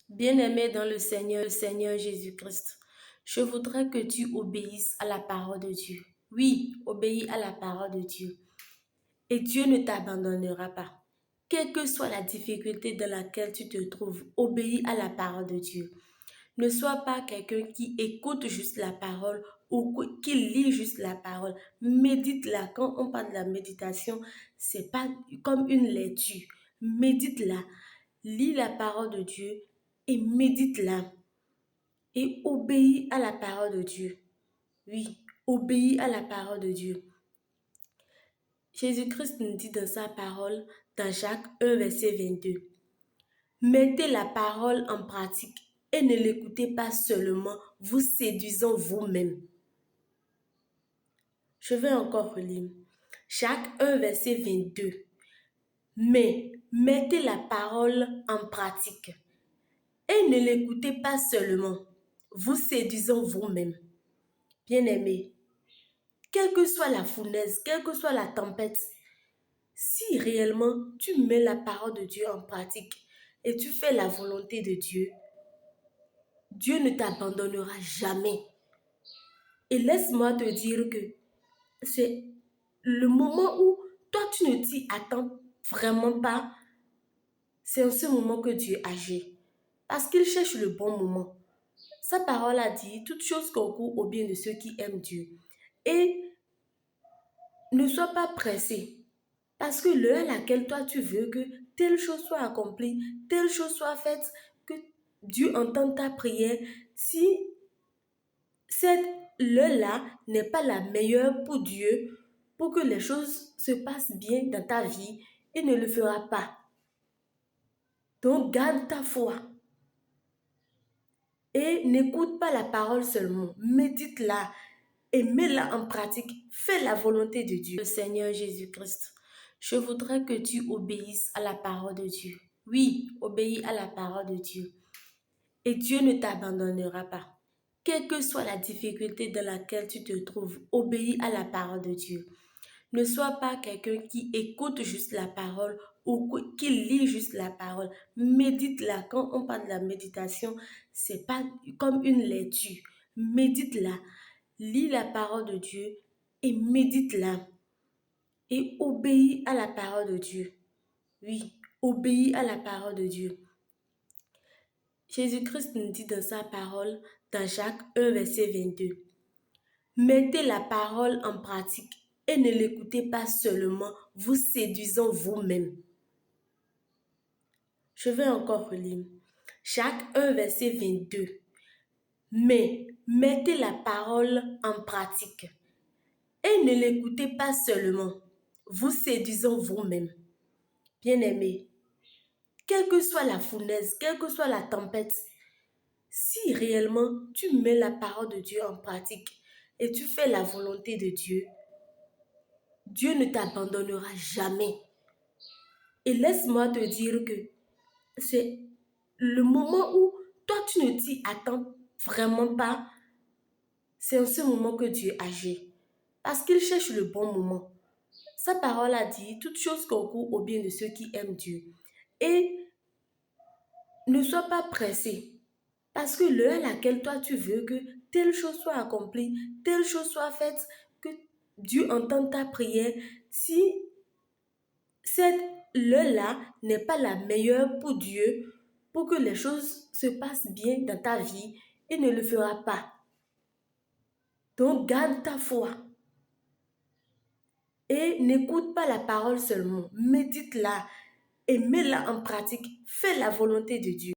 Bien-aimé dans le Seigneur Jésus-Christ, je voudrais que tu obéisses à la parole de Dieu. Oui, obéis à la parole de Dieu. Et Dieu ne t'abandonnera pas. Quelle que soit la difficulté dans laquelle tu te trouves, obéis à la parole de Dieu. Ne sois pas quelqu'un qui écoute juste la parole ou qui lit juste la parole. Médite-la. Quand on parle de la méditation, c'est pas comme une lecture. Médite-la. Lis la parole de Dieu et médite-la. Et obéis à la parole de Dieu. Oui, obéis à la parole de Dieu. Jésus-Christ nous dit dans sa parole, dans Jacques 1, verset 22, mettez la parole en pratique et ne l'écoutez pas seulement, vous séduisant vous-même. Je vais encore relire. Jacques 1, verset 22. Mais mettez la parole en pratique et ne l'écoutez pas seulement, vous séduisant vous-même. Bien-aimé, quelle que soit la fournaise, quelle que soit la tempête, si réellement tu mets la parole de Dieu en pratique et tu fais la volonté de Dieu, Dieu ne t'abandonnera jamais. Et laisse-moi te dire que c'est le moment où toi tu ne t'y attends vraiment pas, c'est en ce moment que Dieu agit. Parce qu'il cherche le bon moment. Sa parole a dit, toute chose concourt au bien de ceux qui aiment Dieu. Et ne sois pas pressé. Parce que l'heure à laquelle toi tu veux que telle chose soit accomplie, telle chose soit faite, que Dieu entende ta prière, si cette l'heure-là n'est pas la meilleure pour Dieu, pour que les choses se passent bien dans ta vie, il ne le fera pas. Donc garde ta foi et n'écoute pas la parole seulement, médite-la et mets-la en pratique, fais la volonté de Dieu. Le Seigneur Jésus-Christ, je voudrais que tu obéisses à la parole de Dieu. Oui, obéis à la parole de Dieu. Et Dieu ne t'abandonnera pas. Quelle que soit la difficulté dans laquelle tu te trouves, obéis à la parole de Dieu. Ne sois pas quelqu'un qui écoute juste la parole ou qui lit juste la parole. Médite-la. Quand on parle de la méditation, c'est pas comme une lecture. Médite-la. Lis la parole de Dieu et médite-la. Et obéis à la parole de Dieu. Oui, obéis à la parole de Dieu. Jésus-Christ nous dit dans sa parole, dans Jacques 1, verset 22, mettez la parole en pratique et ne l'écoutez pas seulement, vous séduisant vous-même. Je vais encore relire. Jacques 1, verset 22. Mais mettez la parole en pratique et ne l'écoutez pas seulement, vous séduisant vous-même. Bien-aimé, quelle que soit la fournaise, quelle que soit la tempête, si réellement tu mets la parole de Dieu en pratique et tu fais la volonté de Dieu, Dieu ne t'abandonnera jamais. Et laisse-moi te dire que c'est le moment où toi tu ne t'y attends vraiment pas, c'est en ce moment que Dieu agit. Parce qu'il cherche le bon moment. Sa parole a dit, toute chose concourt au bien de ceux qui aiment Dieu. Et ne sois pas pressé. Parce que l'heure à laquelle toi tu veux que telle chose soit accomplie, telle chose soit faite, que Dieu entende ta prière, si cette l'heure-là n'est pas la meilleure pour Dieu, pour que les choses se passent bien dans ta vie, il ne le fera pas. Donc garde ta foi et n'écoute pas la parole seulement, médite-la et mets-la en pratique, fais la volonté de Dieu.